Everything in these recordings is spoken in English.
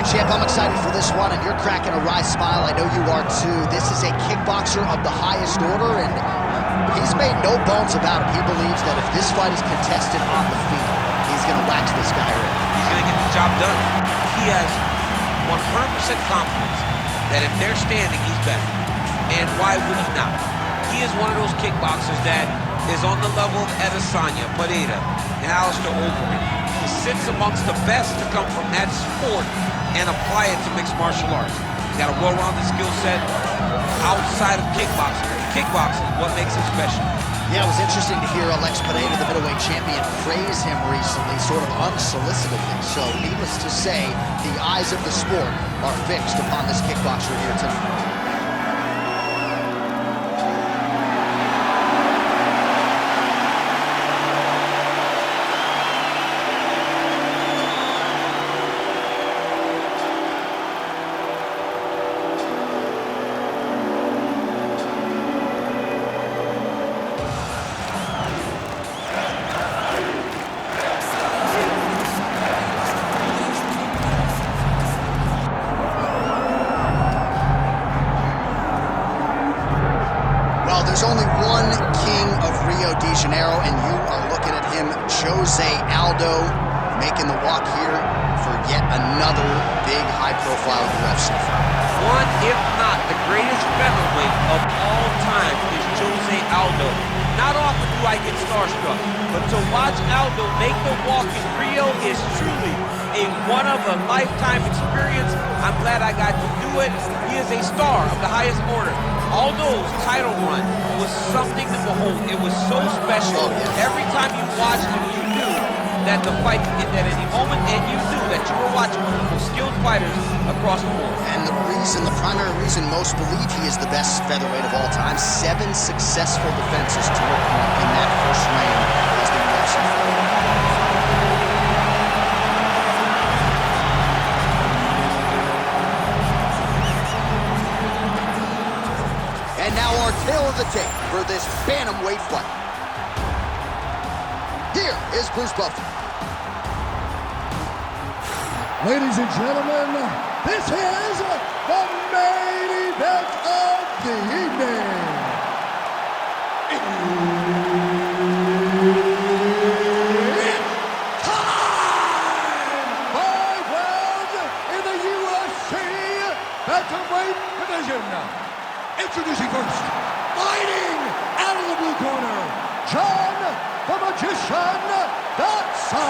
Champ, I'm excited for this one, and you're cracking a wry smile. I know you are too. This is a kickboxer of the highest order, and he's made no bones about it. He believes that if this fight is contested on the feet, he's going to wax this guy in. He's going to get the job done. He has 100% confidence that if they're standing, he's better. And why would he not? He is one of those kickboxers that is on the level of Adesanya, Pereira, and Alistair Overeem. He sits amongst the best to come from that sport and apply it to mixed martial arts. He's got a well-rounded skill set outside of kickboxing. Kickboxing is what makes him special. Yeah, it was interesting to hear Alex Pereira, the middleweight champion, praise him recently, sort of unsolicitedly. So, needless to say, the eyes of the sport are fixed upon this kickboxer here tonight. There's only one king of Rio de Janeiro, and you are looking at him, Jose Aldo, making the walk here for yet another big high-profile UFC fight. One, if not the greatest featherweight of all time, is Jose Aldo. Not often do I get starstruck, but to watch Aldo make the walk in Rio is truly a one-of-a-lifetime experience. I'm glad I got to do it. He is a star of the highest order. Aldo's title run was something to behold. It was so special. Every time you watched him, you knew that the fight could end at any moment, and you knew that you were watching one of the most skilled fighters across the board. And the primary reason most believe he is the best featherweight of all time, 7 successful defenses to a point in that first reign as the UFC fighter. And now our tail of the tape for this bantamweight fight. Here is Bruce Buffer. Ladies and gentlemen, this is the main event of the evening. It's time! 5 rounds in the UFC bantamweight division. Introducing first, fighting out of the blue corner, John the Magician Dodson.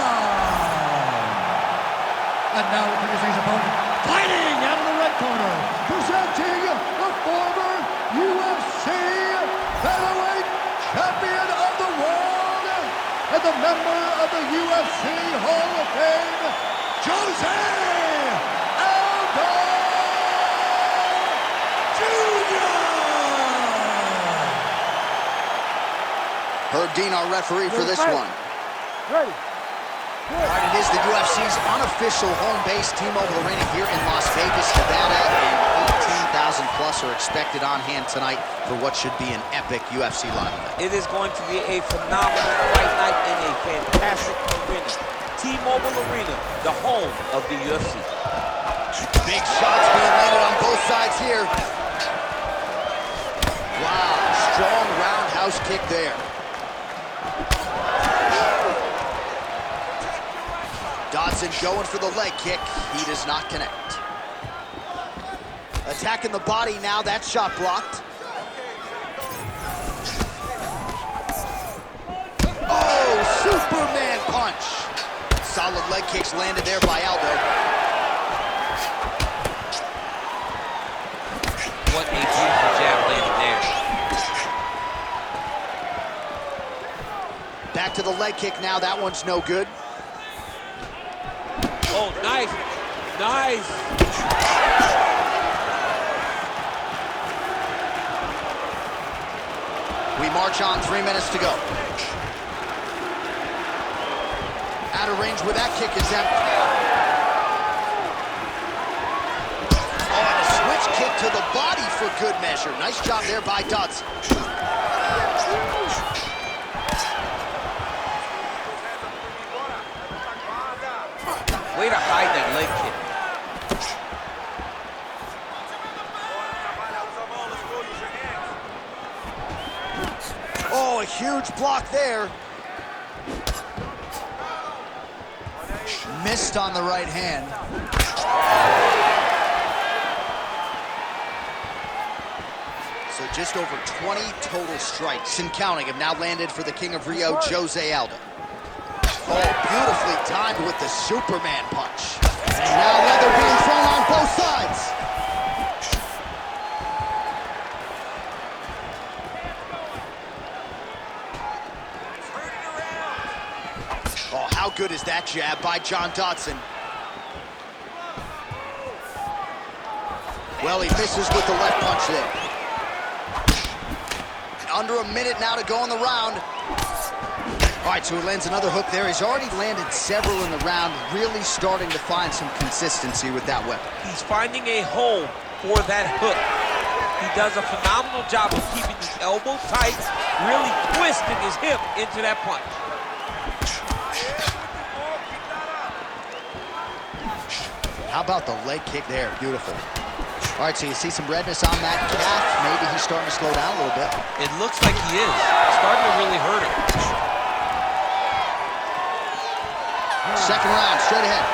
And now introducing his opponent, fighting out of the red corner, presenting the former UFC featherweight champion of the world and the member of the UFC Hall of Fame, Jose Aldo Jr. Herb Dean, our referee for this one. Ready. All right, it is the UFC's unofficial home base, T-Mobile Arena here in Las Vegas, Nevada, and 18,000 plus are expected on hand tonight for what should be an epic UFC live event. It is going to be a phenomenal fight night in a fantastic arena. T-Mobile Arena, the home of the UFC. Big shots being landed on both sides here. Wow, strong roundhouse kick there. Dodson going for the leg kick. He does not connect. Attacking the body now. That shot blocked. Oh, Superman punch. Solid leg kicks landed there by Aldo. What a beautiful jab landed there. Back to the leg kick now. That one's no good. Oh, nice. Nice. We march on, 3 minutes to go. Out of range with that kick is empty. Oh, and a switch kick to the body for good measure. Nice job there by Dodson. Way to hide that leg kick. Oh, a huge block there. Missed on the right hand. So just over 20 total strikes and counting have now landed for the King of Rio, Jose Aldo. Oh, beautifully timed with the Superman punch. And now leather being thrown on both sides. Oh, how good is that jab by John Dodson? Well, he misses with the left punch there. Under a minute now to go in the round. All right, so he lands another hook there. He's already landed several in the round, really starting to find some consistency with that weapon. He's finding a home for that hook. He does a phenomenal job of keeping his elbow tight, really twisting his hip into that punch. How about the leg kick there? Beautiful. All right, so you see some redness on that calf. Maybe he's starting to slow down a little bit. It looks like he is. It's starting to really hurt him. Second round, straight ahead.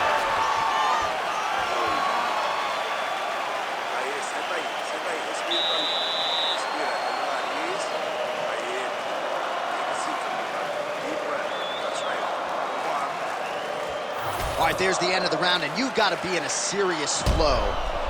All right, there's the end of the round, and you've got to be in a serious flow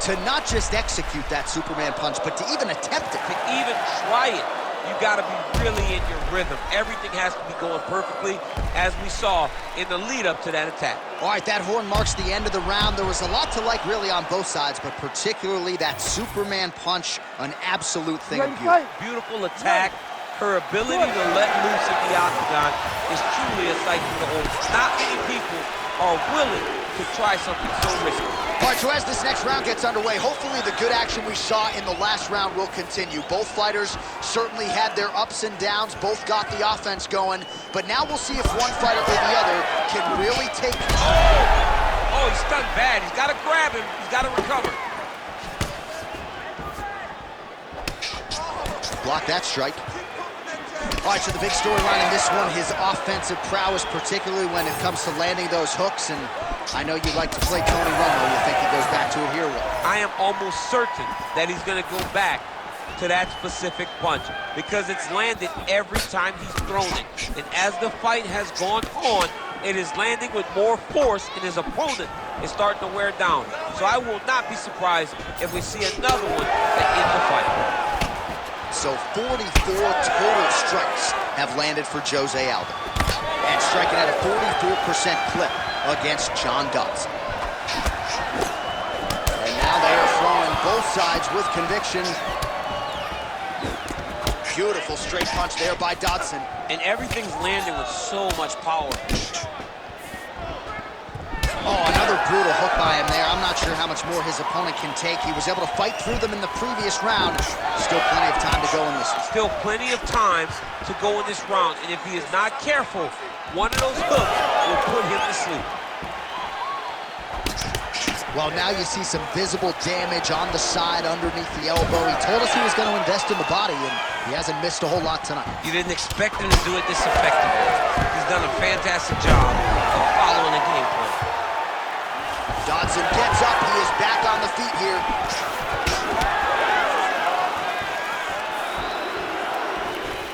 to not just execute that Superman punch, but to even attempt it. To even try it, you got to be really in your rhythm. Everything has to be going perfectly, as we saw in the lead-up to that attack. All right, that horn marks the end of the round. There was a lot to like really on both sides, but particularly that Superman punch, an absolute thing of beauty. Beautiful attack. Her ability to let loose in the octagon is truly a sight to behold. Not many people are willing to try something so risky. All right, so as this next round gets underway, hopefully the good action we saw in the last round will continue. Both fighters certainly had their ups and downs, both got the offense going, but now we'll see if one fighter or the other can really take... Oh, he's stunned bad. He's got to grab him. He's got to recover. Block that strike. All right, so the big storyline in this one, his offensive prowess, particularly when it comes to landing those hooks, and I know you like to play Tony Romo. You think he goes back to it here? I am almost certain that he's going to go back to that specific punch because it's landed every time he's thrown it. And as the fight has gone on, it is landing with more force, and his opponent is starting to wear down. So I will not be surprised if we see another one that ends the fight. So 44 total strikes have landed for Jose Aldo. And striking at a 44% clip against John Dodson. And now they are throwing both sides with conviction. Beautiful straight punch there by Dodson. And everything's landing with so much power. Oh, another brutal hook by him there. I'm not sure how much more his opponent can take. He was able to fight through them in the previous round. Still plenty of time to go in this one. Still plenty of time to go in this round. And if he is not careful, one of those hooks will put him to sleep. Well, now you see some visible damage on the side underneath the elbow. He told us he was going to invest in the body, and he hasn't missed a whole lot tonight. You didn't expect him to do it this effectively. He's done a fantastic job of following the game plan. Dodson gets up. He is back on the feet here.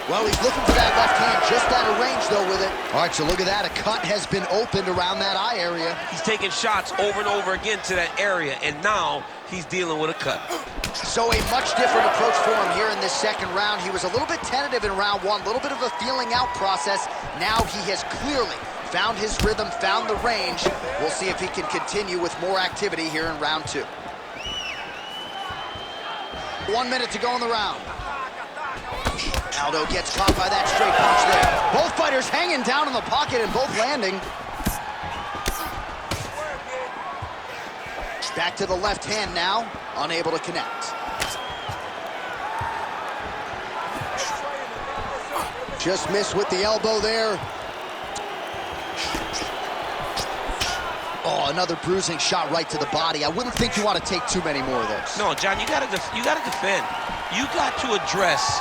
Well, he's looking for that left hand, just out of range, though, with it. All right, so look at that. A cut has been opened around that eye area. He's taking shots over and over again to that area, and now he's dealing with a cut. So a much different approach for him here in this second round. He was a little bit tentative in round one, a little bit of a feeling out process. Now he has clearly found his rhythm, found the range. We'll see if he can continue with more activity here in round two. 1 minute to go in the round. Aldo gets caught by that straight punch there. Both fighters hanging down in the pocket and both landing. Back to the left hand now, unable to connect. Just missed with the elbow there. Oh, another bruising shot right to the body. I wouldn't think you want to take too many more of those. No, John, you gotta defend. You got to address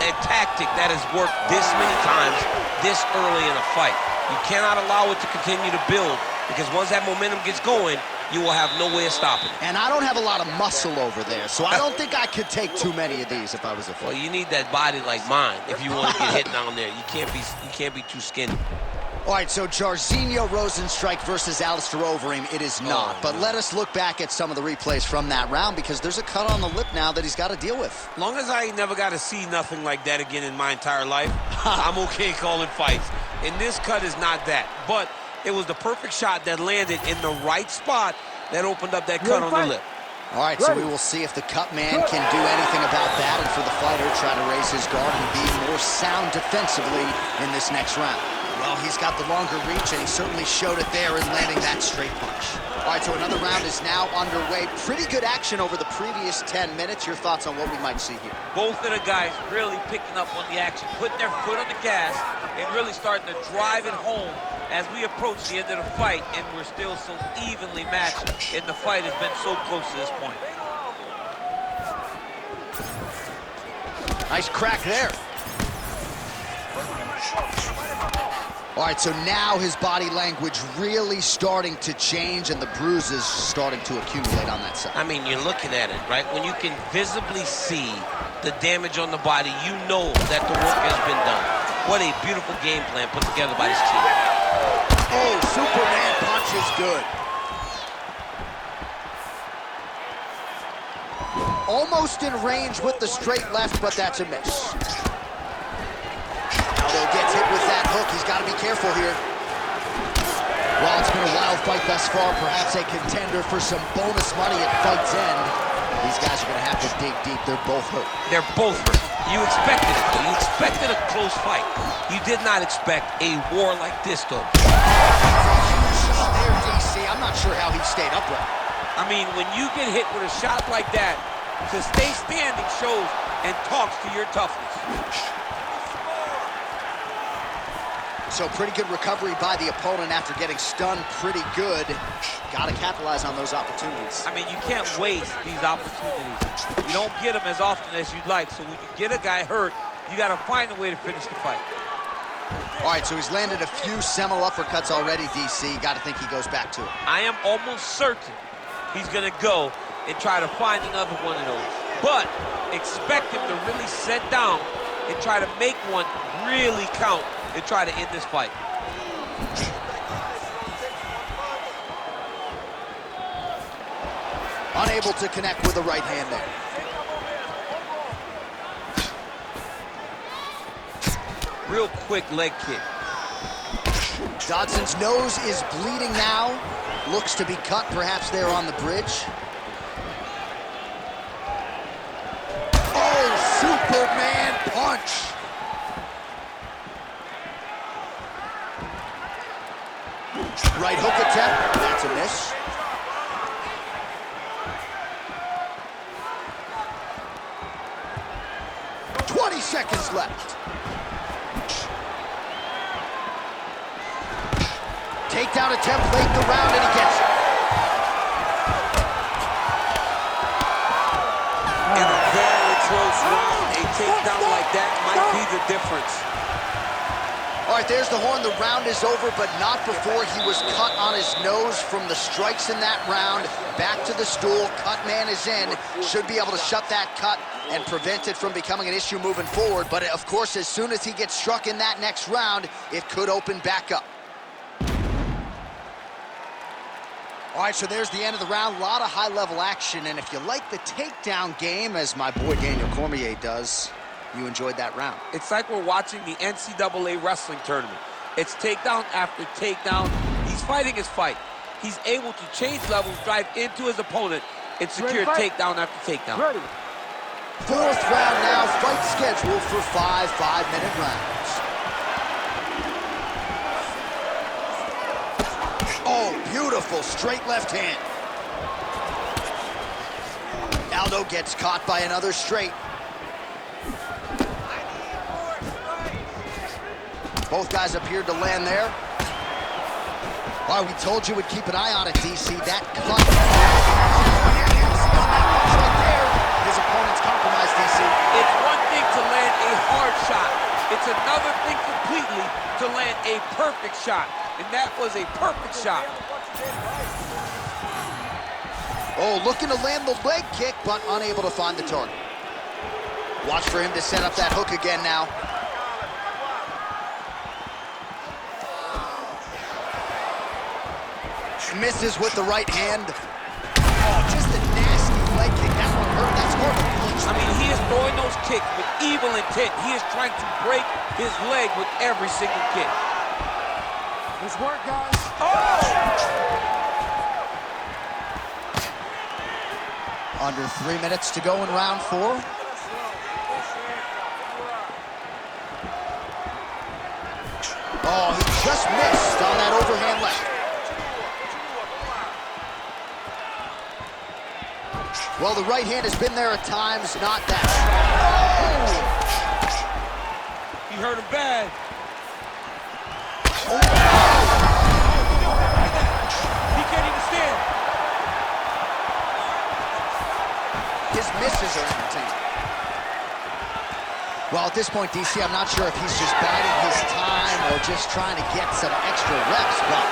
a tactic that has worked this many times this early in a fight. You cannot allow it to continue to build, because once that momentum gets going, you will have no way of stopping it. And I don't have a lot of muscle over there, so I don't think I could take too many of these if I was a fighter. Well, you need that body like mine if you want to get hit down there. You can't be too skinny. All right, so Jairzinho Rozenstruik versus Alistair Overeem, it is not. But let us look back at some of the replays from that round, because there's a cut on the lip now that he's got to deal with. As long as I ain't never got to see nothing like that again in my entire life, I'm okay calling fights. And this cut is not that. But it was the perfect shot that landed in the right spot that opened up that cut on the lip. All right, so we will see if the cut man can do anything about that, and for the fighter, try to raise his guard and be more sound defensively in this next round. Well, he's got the longer reach, and he certainly showed it there in landing that straight punch. All right, so another round is now underway. Pretty good action over the previous 10 minutes. Your thoughts on what we might see here? Both of the guys really picking up on the action, putting their foot on the gas, and really starting to drive it home as we approach the end of the fight, and we're still so evenly matched, and the fight has been so close to this point. Nice crack there. All right, so now his body language really starting to change, and the bruises starting to accumulate on that side. I mean, you're looking at it, right? When you can visibly see the damage on the body, you know that the work has been done. What a beautiful game plan put together by this team. Oh, Superman punch is good. Almost in range with the straight left, but that's a miss. Aldo gets hit with that hook. He's got to be careful here. Well, it's been a wild fight thus far, perhaps a contender for some bonus money at fight's end. These guys are going to have to dig deep. They're both hurt. They're both hurt. You expected it, though. You expected a close fight. You did not expect a war like this, though. Shot there, DC. I'm not sure how he stayed upright. I mean, when you get hit with a shot like that, to stay standing shows and talks to your toughness. So pretty good recovery by the opponent after getting stunned pretty good. Got to capitalize on those opportunities. I mean, you can't waste these opportunities. You don't get them as often as you'd like. So when you get a guy hurt, you got to find a way to finish the fight. All right, so he's landed a few seminal uppercuts already, DC. Got to think he goes back to it. I am almost certain he's going to go and try to find another one of those. But expect him to really sit down and try to make one really count and try to end this fight. Unable to connect with the right hand there. Real quick leg kick. Dodson's nose is bleeding now. Looks to be cut, perhaps there on the bridge. Oh, Superman punch. Right hook attempt, that's a miss. Seconds left. Takedown attempt late in the round, and he gets it. In a very close round, a takedown like that might be the difference. All right, there's the horn. The round is over, but not before he was cut on his nose from the strikes in that round. Back to the stool. Cut man is in. Should be able to shut that cut and prevent it from becoming an issue moving forward. But, of course, as soon as he gets struck in that next round, it could open back up. All right, so there's the end of the round. A lot of high-level action. And if you like the takedown game, as my boy Daniel Cormier does, you enjoyed that round. It's like we're watching the NCAA wrestling tournament. It's takedown after takedown. He's fighting his fight. He's able to change levels, drive into his opponent, and secure takedown after takedown. Ready. Fourth round now, fight scheduled for 5 5-minute rounds. Oh, beautiful straight left hand. Aldo gets caught by another straight. Both guys appeared to land there. All right, we told you we'd keep an eye on it, DC. That cut. Right there. His opponent's compromised, DC. It's one thing to land a hard shot. It's another thing completely to land a perfect shot. And that was a perfect shot. Oh, looking to land the leg kick, but unable to find the target. Watch for him to set up that hook again now. Misses with the right hand. Oh, just a nasty leg kick. That one hurt. That's more of a punch. I mean, he is throwing those kicks with evil intent. He is trying to break his leg with every single kick. Nice work, guys. Oh! Under 3 minutes to go in round 4. Oh, he just missed on that overhand left. Well, the right hand has been there at times, not that. Oh! He hurt him bad. Oh. He can't even stand. His misses are entertaining. Well, at this point, DC, I'm not sure if he's just biding his time or just trying to get some extra reps, but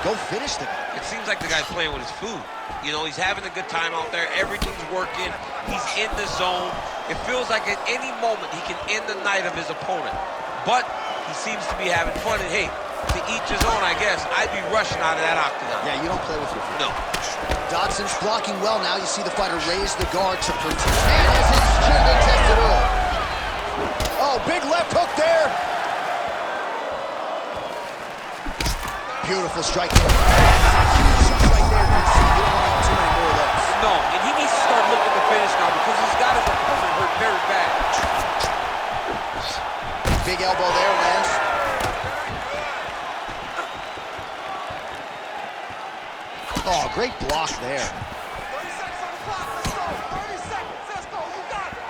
go finish the guy. It seems like the guy's playing with his food. You know, he's having a good time out there. Everything's working. He's in the zone. It feels like at any moment he can end the night of his opponent. But he seems to be having fun. And hey, to each his own, I guess. I'd be rushing out of that octagon. Yeah, you don't play with your food. No. Dodson's blocking well now. You see the fighter raise the guard to protect. And has his chin been tested early. Oh, big left hook there. Beautiful strike. Huge shots right there, DC. You don't want too many more of those. No, and he needs to start looking to finish now because he's got his opponent hurt very bad. Big elbow there, lands. Oh, great block there. 30 seconds on the clock. Let's go. 30 seconds. Let's go. You got it.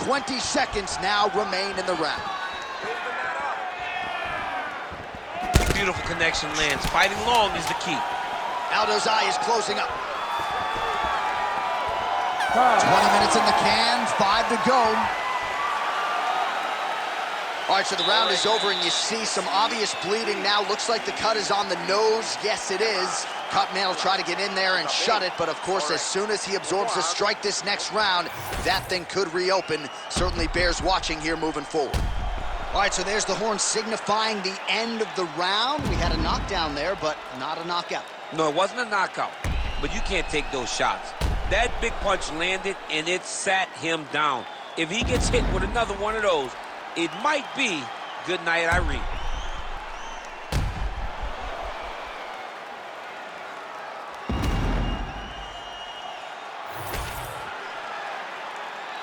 20 seconds now remain in the round. Beautiful connection lands. Fighting long is the key. Aldo's eye is closing up. 20 minutes in the can, 5 to go. All right, so the round is over, and you see some obvious bleeding now. Looks like the cut is on the nose. Yes, it is. Cutman will try to get in there and shut it, but of course, as soon as he absorbs a strike this next round, that thing could reopen. Certainly bears watching here moving forward. All right, so there's the horn signifying the end of the round. We had a knockdown there, but not a knockout. No, it wasn't a knockout, but you can't take those shots. That big punch landed, and it sat him down. If he gets hit with another one of those, it might be good night, Irene.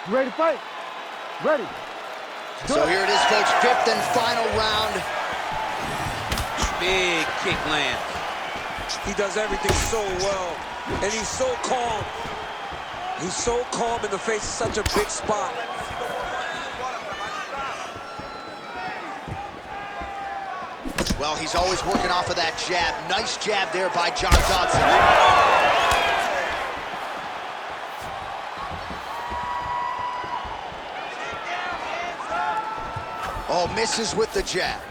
You ready to fight? Ready. So here it is, folks, 5th and final round. Big kick lands. He does everything so well, and he's so calm. He's so calm in the face of such a big spot. Well, he's always working off of that jab. Nice jab there by John Dodson. Oh, misses with the jab.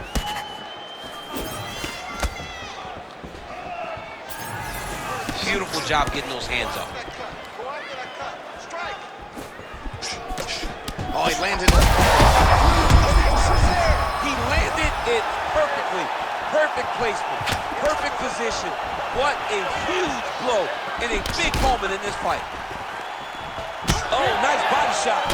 Beautiful job getting those hands up. Oh, he landed. He landed it perfectly. Perfect placement. Perfect position. What a huge blow in a big moment in this fight. Oh, nice body shot.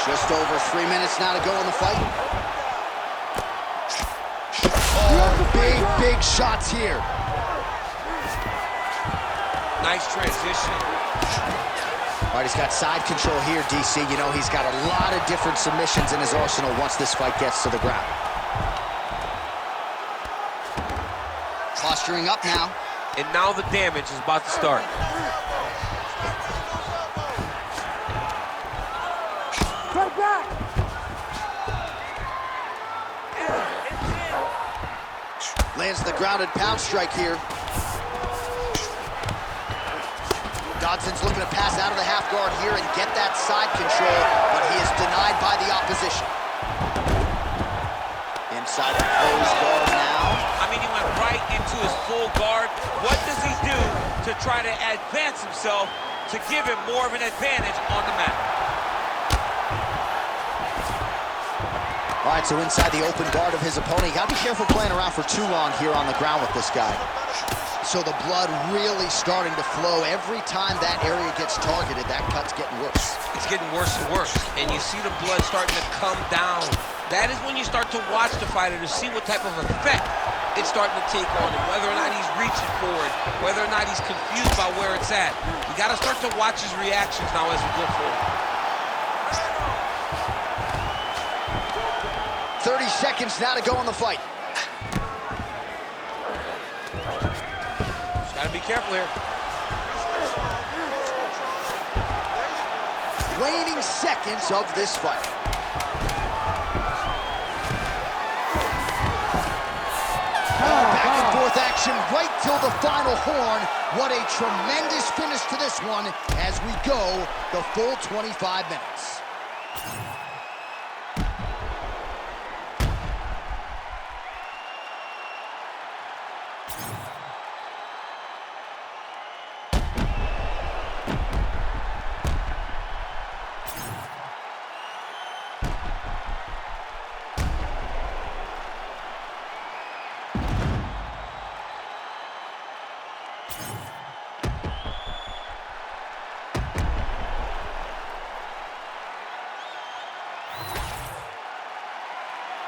Just over 3 minutes now to go in the fight. Oh, big shots here. Nice transition. All right, he's got side control here, DC. You know, he's got a lot of different submissions in his arsenal once this fight gets to the ground. Posturing up now. And now the damage is about to start. Straight back. Lands the grounded pound strike here. Dodson's looking to pass out of the half guard here and get that side control, but he is denied by the opposition. Inside a closed guard now. I mean, he went right into his full guard. What does he do to try to advance himself to give him more of an advantage on the mat? All right, so inside the open guard of his opponent. You gotta be careful playing around for too long here on the ground with this guy. So the blood really starting to flow. Every time that area gets targeted, that cut's getting worse. It's getting worse and worse, and you see the blood starting to come down. That is when you start to watch the fighter to see what type of effect it's starting to take on him, whether or not he's reaching for it, whether or not he's confused by where it's at. You got to start to watch his reactions now as we go forward. 30 seconds now to go in the fight. Got to be careful here. Waning seconds of this fight. Back and forth action right till the final horn. What a tremendous finish to this one as we go the full 25 minutes.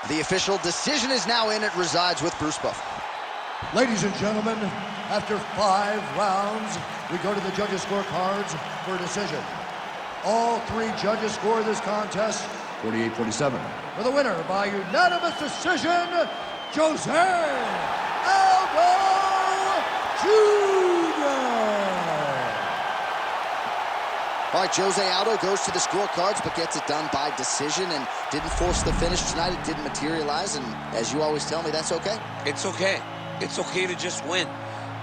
The official decision is now in. It resides with Bruce Buffer. Ladies and gentlemen, after 5 rounds, we go to the judges' scorecards for a decision. All 3 judges score this contest 48-47. For the winner by unanimous decision, Jose Aldo Jr. All right, Jose Aldo goes to the scorecards, but gets it done by decision and didn't force the finish tonight. It didn't materialize, and as you always tell me, that's okay. It's okay. It's okay to just win.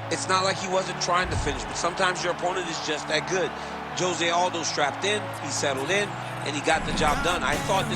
It's not like he wasn't trying to finish, but sometimes your opponent is just that good. Jose Aldo strapped in, he settled in, and he got the job done. I thought this